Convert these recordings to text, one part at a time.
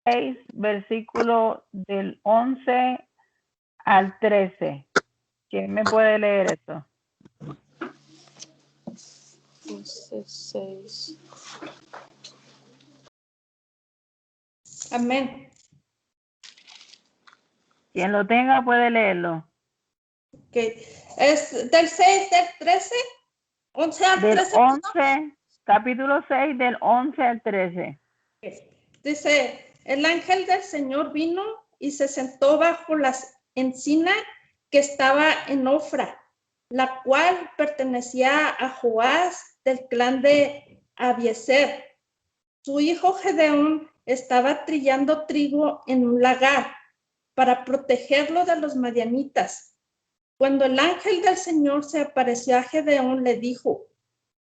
6, versículo del 11 al 13. ¿Quién me puede leer eso? 6. Amén. Quien lo tenga puede leerlo. Okay. Es del 6, del 13, 11 al Del 13. 11, capítulo 6, del 11 al 13. Okay. Dice, el ángel del Señor vino y se sentó bajo la encina que estaba en Ofra, la cual pertenecía a Joás del clan de Abiezer. Su hijo Gedeón estaba trillando trigo en un lagar para protegerlo de los madianitas. Cuando el ángel del Señor se apareció a Gedeón, le dijo,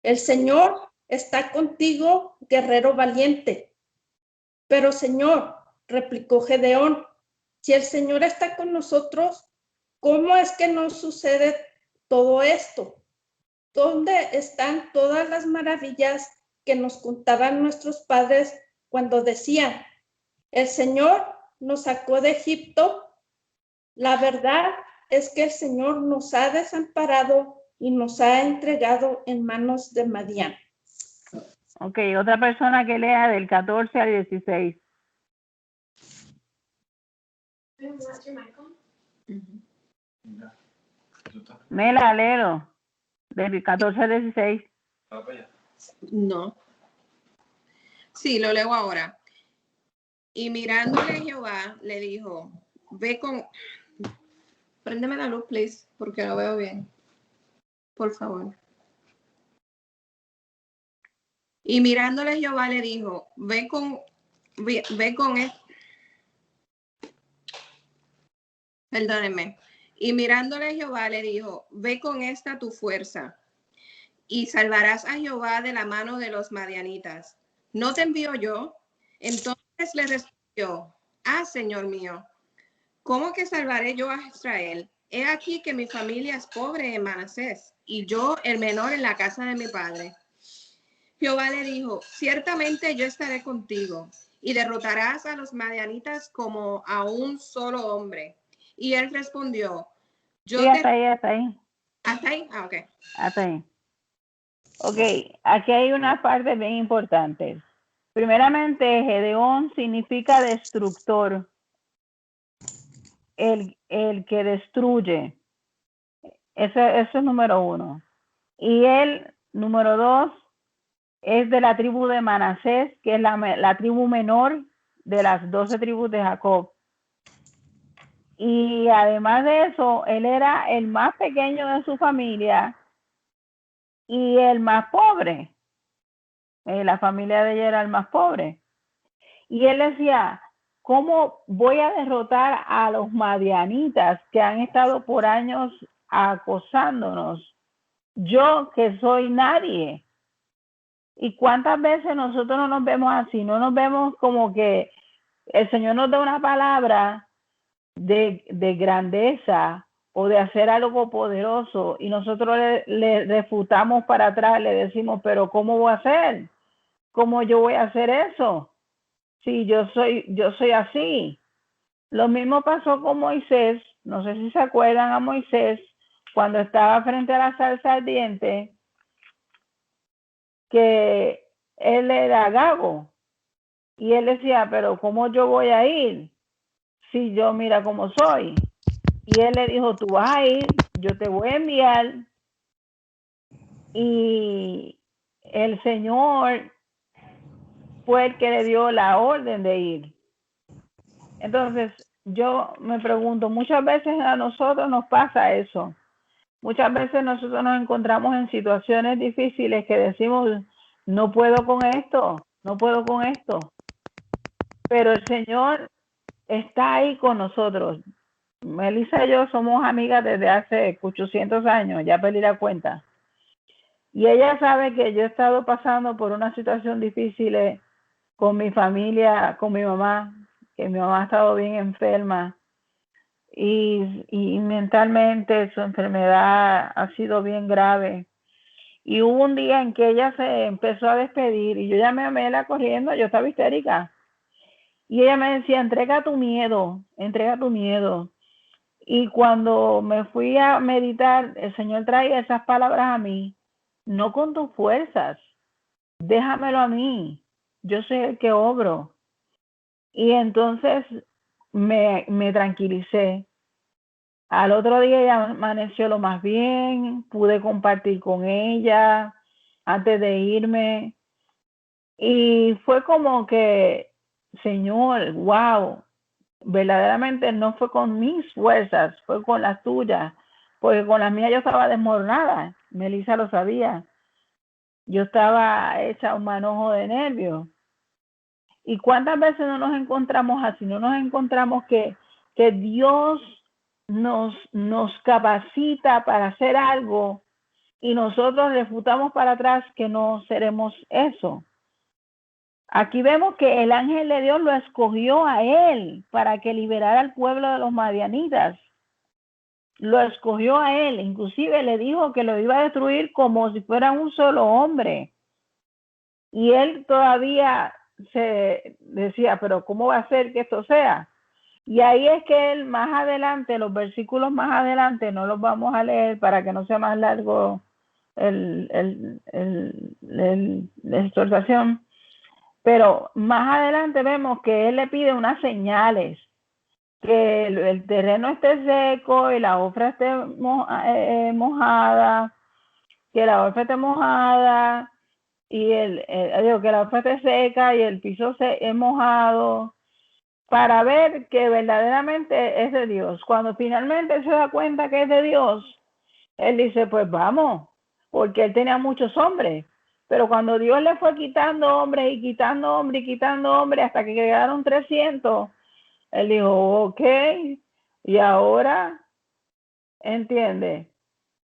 el Señor está contigo, guerrero valiente. Pero Señor, replicó Gedeón, si el Señor está con nosotros, ¿cómo es que nos sucede todo esto? ¿Dónde están todas las maravillas que nos contaban nuestros padres cuando decían, el Señor nos sacó de Egipto? La verdad es que el Señor nos ha desamparado y nos ha entregado en manos de Madián. Ok, otra persona que lea del 14 al 16. Mela, léelo. Del 14 al 16. No. Sí, lo leo ahora. Y mirándole Jehová, le dijo, ve con... Préndeme la luz, please, porque no veo bien. Por favor. Y mirándole Jehová le dijo, ve con perdónenme. Y mirándole Jehová le dijo, ve con esta tu fuerza y salvarás a Jehová de la mano de los madianitas. ¿No te envío yo? Entonces le respondió, Señor mío, ¿cómo que salvaré yo a Israel? He aquí que mi familia es pobre en Manasés y yo el menor en la casa de mi padre. Jehová le dijo, ciertamente yo estaré contigo y derrotarás a los madianitas como a un solo hombre. Y él respondió, Hasta ahí. ¿Hasta ahí? Ok. Hasta ahí. Ok, aquí hay una parte bien importante. Primeramente, Gedeón significa destructor, el que destruye. Eso es número 1. Y él, número 2, es de la tribu de Manasés, que es la tribu menor de las 12 tribus de Jacob. Y además de eso, él era el más pequeño de su familia y el más pobre. La familia de ella era el más pobre. Y él decía, ¿cómo voy a derrotar a los madianitas que han estado por años acosándonos? Yo que soy nadie. ¿Y cuántas veces nosotros no nos vemos así? No nos vemos como que el Señor nos da una palabra de grandeza o de hacer algo poderoso y nosotros le refutamos para atrás, le decimos, pero ¿cómo voy a hacer? ¿Cómo yo voy a hacer eso? Sí, yo soy así. Lo mismo pasó con Moisés. No sé si se acuerdan a Moisés cuando estaba frente a la zarza ardiente, que él era gago. Y él decía, pero ¿cómo yo voy a ir? Si yo mira cómo soy. Y él le dijo, tú vas a ir, yo te voy a enviar. Y el Señor fue el que le dio la orden de ir. Entonces, yo me pregunto, muchas veces a nosotros nos pasa eso. Muchas veces nosotros nos encontramos en situaciones difíciles que decimos, no puedo con esto, no puedo con esto. Pero el Señor está ahí con nosotros. Melissa y yo somos amigas desde hace 800 años, ya perdí la cuenta. Y ella sabe que yo he estado pasando por una situación difícil con mi familia, con mi mamá, que mi mamá ha estado bien enferma y mentalmente su enfermedad ha sido bien grave. Y hubo un día en que ella se empezó a despedir y yo llamé a Mela corriendo, yo estaba histérica. Y ella me decía, entrega tu miedo, entrega tu miedo. Y cuando me fui a meditar, el Señor traía esas palabras a mí, no con tus fuerzas, déjamelo a mí, yo soy el que obro. Y entonces me tranquilicé. Al otro día ella amaneció lo más bien, pude compartir con ella antes de irme. Y fue como que, Señor, wow, verdaderamente no fue con mis fuerzas, fue con las tuyas, porque con las mías yo estaba desmoronada. Melissa lo sabía. Yo estaba hecha un manojo de nervios. ¿Y cuántas veces no nos encontramos así? No nos encontramos que Dios nos capacita para hacer algo y nosotros refutamos para atrás que no seremos eso. Aquí vemos que el ángel de Dios lo escogió a él para que liberara al pueblo de los madianitas. Lo escogió a él, inclusive le dijo que lo iba a destruir como si fuera un solo hombre. Y él todavía se decía, pero ¿cómo va a ser que esto sea? Y ahí es que él más adelante, los versículos más adelante, no los vamos a leer para que no sea más largo la exhortación, pero más adelante vemos que él le pide unas señales, que el terreno esté seco y la ofra esté mojada, que la ofra esté mojada y que la ofra esté seca y el piso es mojado, para ver que verdaderamente es de Dios. Cuando finalmente se da cuenta que es de Dios, él dice, pues vamos, porque él tenía muchos hombres. Pero cuando Dios le fue quitando hombres y quitando hombres y quitando hombres hasta que quedaron 300, él dijo, ok, y ahora, entiende.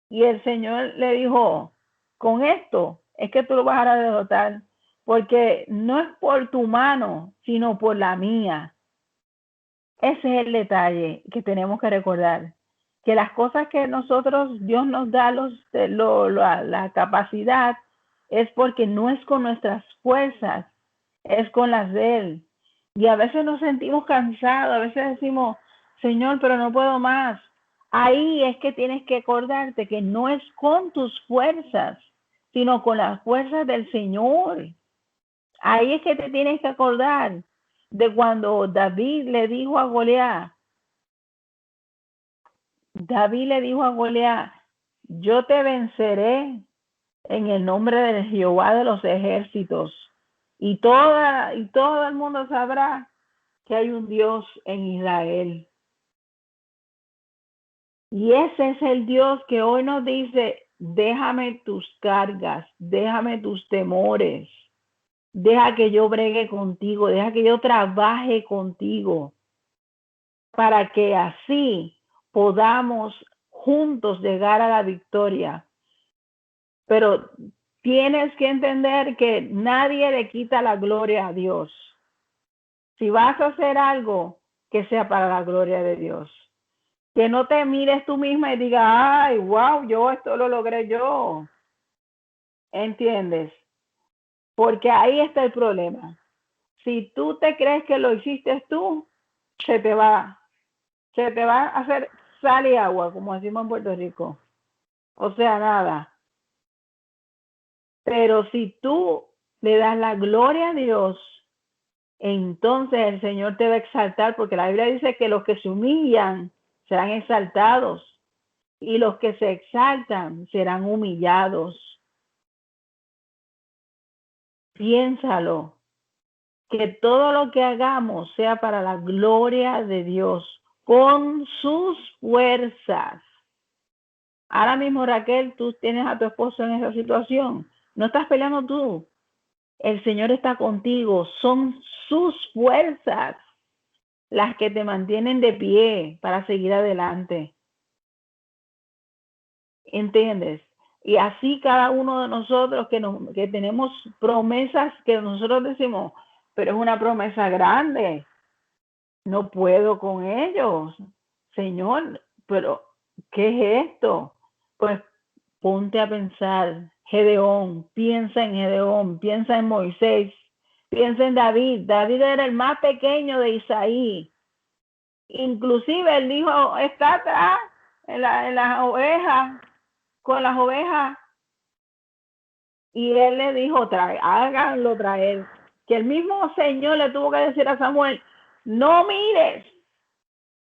Y el Señor le dijo, con esto es que tú lo vas a derrotar, porque no es por tu mano, sino por la mía. Ese es el detalle que tenemos que recordar, que las cosas que nosotros, Dios nos da la capacidad, es porque no es con nuestras fuerzas, es con las de Él. Y a veces nos sentimos cansados, a veces decimos, Señor, pero no puedo más. Ahí es que tienes que acordarte que no es con tus fuerzas, sino con las fuerzas del Señor. Ahí es que te tienes que acordar de cuando David le dijo a Goliat, yo te venceré en el nombre de Jehová de los ejércitos, y todo el mundo sabrá que hay un Dios en Israel. Y ese es el Dios que hoy nos dice, déjame tus cargas, déjame tus temores, deja que yo bregue contigo, deja que yo trabaje contigo, para que así podamos juntos llegar a la victoria. Pero tienes que entender que nadie le quita la gloria a Dios. Si vas a hacer algo, que sea para la gloria de Dios. Que no te mires tú misma y digas, ay, wow, yo esto lo logré yo. ¿Entiendes? Porque ahí está el problema. Si tú te crees que lo hiciste tú, se te va a hacer sal y agua, como decimos en Puerto Rico. O sea, nada. Pero si tú le das la gloria a Dios, entonces el Señor te va a exaltar, porque la Biblia dice que los que se humillan serán exaltados y los que se exaltan serán humillados. Piénsalo, que todo lo que hagamos sea para la gloria de Dios, con sus fuerzas. Ahora mismo, Raquel, tú tienes a tu esposo en esa situación. No estás peleando tú. El Señor está contigo. Son sus fuerzas las que te mantienen de pie para seguir adelante. ¿Entiendes? Y así cada uno de nosotros que tenemos promesas que nosotros decimos, pero es una promesa grande. No puedo con ellos. Señor, pero ¿qué es esto? Pues ponte a pensar, Gedeón, piensa en Gedeón, piensa en Moisés, Piensa en David. David era el más pequeño de Isaí. Inclusive él dijo, está atrás en las ovejas, con las ovejas. Y él le dijo, háganlo traer. Que el mismo Señor le tuvo que decir a Samuel, no mires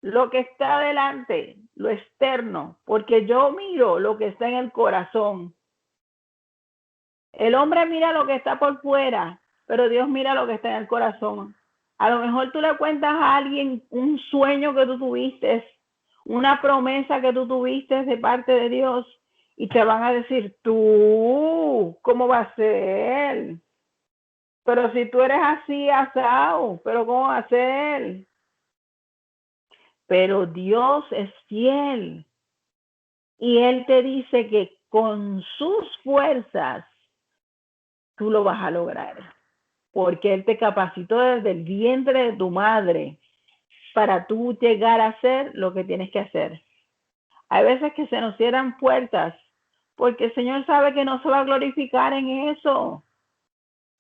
lo que está delante, lo externo, porque yo miro lo que está en el corazón. El hombre mira lo que está por fuera, pero Dios mira lo que está en el corazón. A lo mejor tú le cuentas a alguien un sueño que tú tuviste, una promesa que tú tuviste de parte de Dios, y te van a decir, tú, ¿cómo va a ser? Pero si tú eres así, asado, ¿pero cómo va a ser? Pero Dios es fiel. Y Él te dice que con sus fuerzas tú lo vas a lograr. Porque Él te capacitó desde el vientre de tu madre para tú llegar a hacer lo que tienes que hacer. Hay veces que se nos cierran puertas porque el Señor sabe que no se va a glorificar en eso.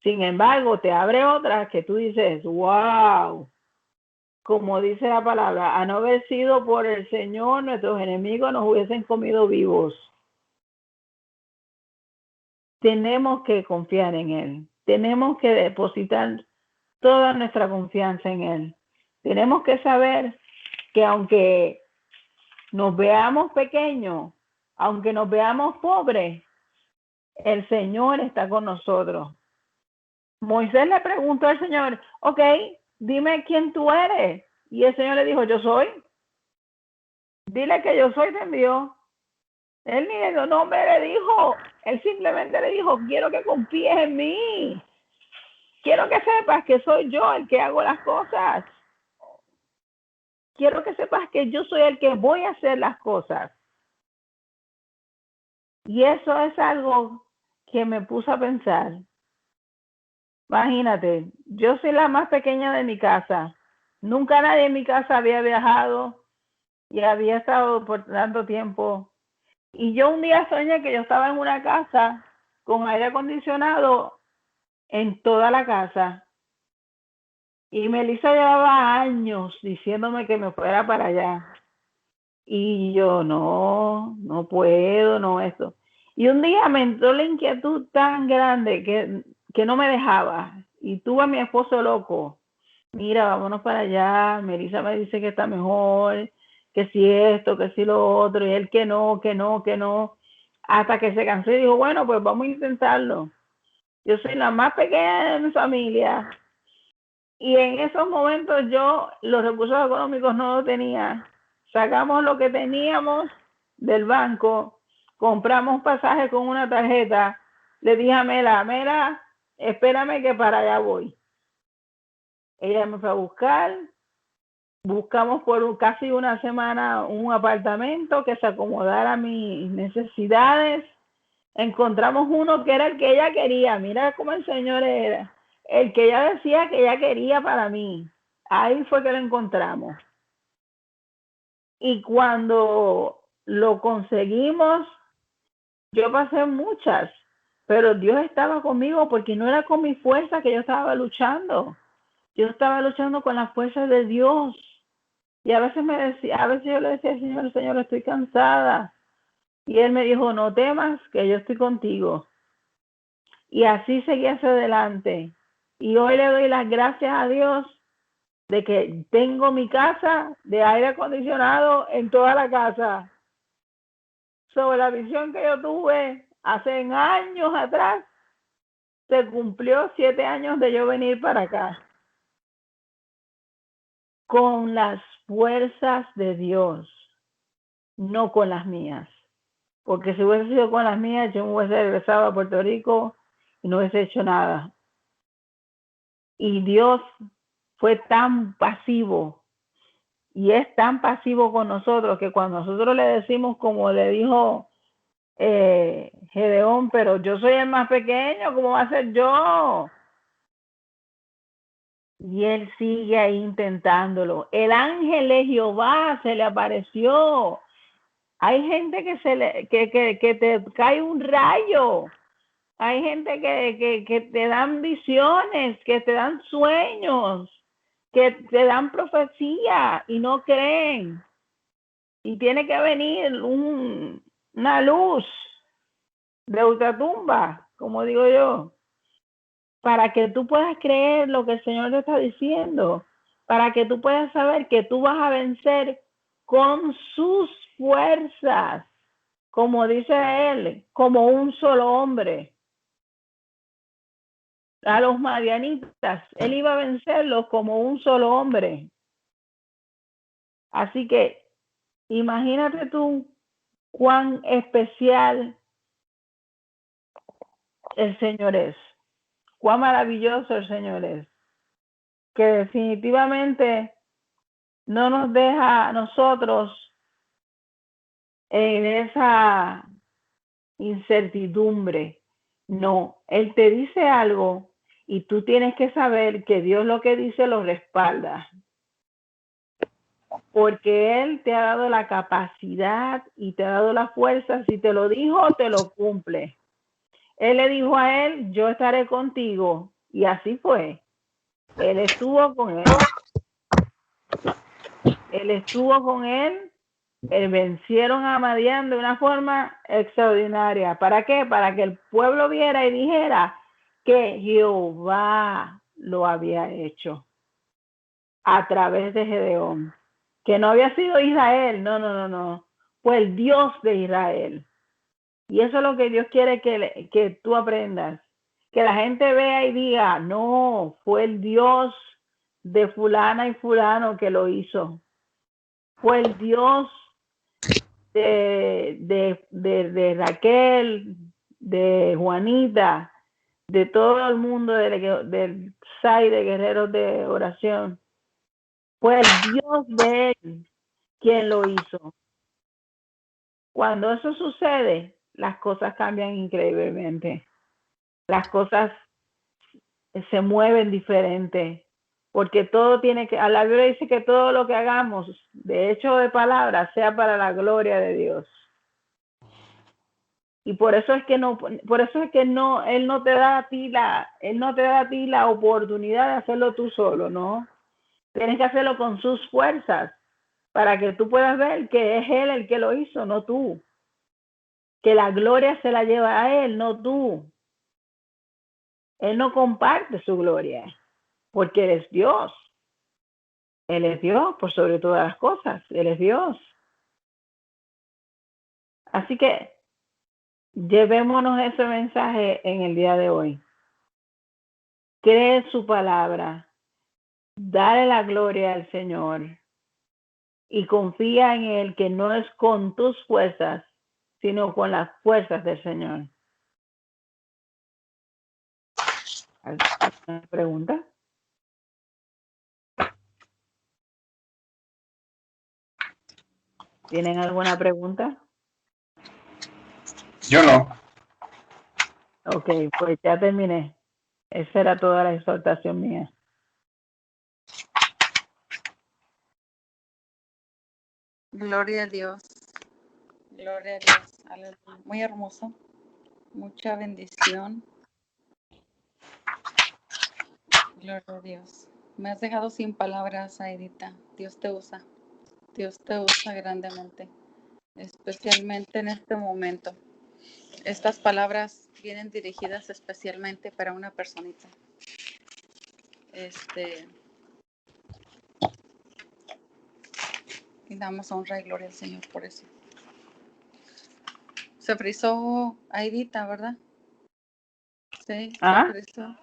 Sin embargo, te abre otras que tú dices, wow, como dice la palabra, a no haber sido por el Señor, nuestros enemigos nos hubiesen comido vivos. Tenemos que confiar en Él. Tenemos que depositar toda nuestra confianza en Él. Tenemos que saber que aunque nos veamos pequeños, aunque nos veamos pobres, el Señor está con nosotros. Moisés le preguntó al Señor, ok, dime quién tú eres. Y el Señor le dijo, yo soy. Dile que yo soy, te envió. Él ni el nombre le dijo. Él simplemente le dijo, quiero que confíes en mí. Quiero que sepas que soy yo el que hago las cosas. Quiero que sepas que yo soy el que voy a hacer las cosas. Y eso es algo que me puso a pensar. Imagínate, yo soy la más pequeña de mi casa. Nunca nadie en mi casa había viajado y había estado por tanto tiempo. Y yo un día soñé que yo estaba en una casa con aire acondicionado en toda la casa. Y Melissa llevaba años diciéndome que me fuera para allá. Y yo, no puedo, no esto. Y un día me entró la inquietud tan grande que no me dejaba. Y tuve a mi esposo loco. Mira, vámonos para allá. Melissa me dice que está mejor, que si esto, que si lo otro. Y él que no. Hasta que se cansó y dijo, bueno, pues vamos a intentarlo. Yo soy la más pequeña de mi familia. Y en esos momentos yo los recursos económicos no los tenía. Sacamos lo que teníamos del banco, compramos pasaje con una tarjeta. Le dije a Mela, espérame que para allá voy. Ella me fue a buscar. Buscamos por casi una semana un apartamento que se acomodara a mis necesidades. Encontramos uno que era el que ella quería. Mira cómo el Señor era. El que ella decía que ella quería para mí. Ahí fue que lo encontramos. Y cuando lo conseguimos, yo pasé muchas, pero Dios estaba conmigo porque no era con mi fuerza que yo estaba luchando. Yo estaba luchando con la fuerza de Dios. Y a veces yo le decía al Señor, estoy cansada. Y Él me dijo, no temas, que yo estoy contigo. Y así seguí hacia adelante. Y hoy le doy las gracias a Dios de que tengo mi casa de aire acondicionado en toda la casa. Sobre la visión que yo tuve hace años atrás, se cumplió 7 años de yo venir para acá. Con las fuerzas de Dios, no con las mías. Porque si hubiese sido con las mías, yo me hubiese regresado a Puerto Rico y no hubiese hecho nada. Y Dios fue tan pasivo y es tan pasivo con nosotros que cuando nosotros le decimos, como le dijo Gedeón, pero yo soy el más pequeño, ¿cómo va a ser yo? Y él sigue ahí intentándolo. El ángel de Jehová se le apareció. Hay gente que te cae un rayo Hay gente que te dan visiones, que te dan sueños, que te dan profecía y no creen. Y tiene que venir una luz de ultratumba, como digo yo, para que tú puedas creer lo que el Señor te está diciendo, para que tú puedas saber que tú vas a vencer con sus fuerzas, como dice él, como un solo hombre. A los madianitas, él iba a vencerlos como un solo hombre. Así que imagínate tú cuán especial el Señor es, cuán maravilloso el Señor es, que definitivamente no nos deja a nosotros en esa incertidumbre. No, Él te dice algo y tú tienes que saber que Dios lo que dice lo respalda. Porque Él te ha dado la capacidad y te ha dado la fuerza. Si te lo dijo, te lo cumple. Él le dijo a él, yo estaré contigo. Y así fue. Él estuvo con él. Él estuvo con él. Vencieron a Madián de una forma extraordinaria. ¿Para qué? Para que el pueblo viera y dijera que Jehová lo había hecho a través de Gedeón. Que no había sido Israel, no. Fue el Dios de Israel. Y eso es lo que Dios quiere que tú aprendas. Que la gente vea y diga, no, fue el Dios de fulana y fulano que lo hizo. Fue el Dios de Raquel, de Juanita, de todo el mundo del SAI de Guerreros de Oración. Fue el Dios de él quien lo hizo. Cuando eso sucede, las cosas cambian increíblemente. Las cosas se mueven diferente, porque todo tiene que, a la Biblia dice que todo lo que hagamos, de hecho de palabras, sea para la gloria de Dios. Y por eso es que no, Él no te da a ti la oportunidad de hacerlo tú solo, ¿no? Tienes que hacerlo con sus fuerzas, para que tú puedas ver que es Él el que lo hizo, no tú. Que la gloria se la lleva a Él, no tú. Él no comparte su gloria, porque Él es Dios. Él es Dios por sobre todas las cosas. Él es Dios. Así que llevémonos ese mensaje en el día de hoy. Cree su palabra. Dale la gloria al Señor. Y confía en Él, que no es con tus fuerzas, sino con las fuerzas del Señor. ¿Alguna pregunta? ¿Tienen alguna pregunta? Yo no. Ok, pues ya terminé. Esa era toda la exhortación mía. Gloria a Dios. Gloria a Dios. Aleluya. Muy hermoso. Mucha bendición. Gloria a Dios. Me has dejado sin palabras, Aidita. Dios te usa. Dios te usa grandemente. Especialmente en este momento. Estas palabras vienen dirigidas especialmente para una personita. Y damos honra y gloria al Señor por eso. Se frizó Aidita, ¿verdad? Sí, se frizó.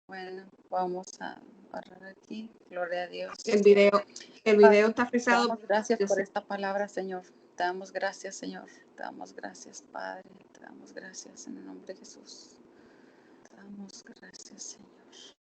Bueno, vamos a barrar aquí. Gloria a Dios. El video está frisado. Te damos gracias por esta palabra, Señor. Te damos gracias, Señor. Te damos gracias, Padre. Te damos gracias en el nombre de Jesús. Te damos gracias, Señor.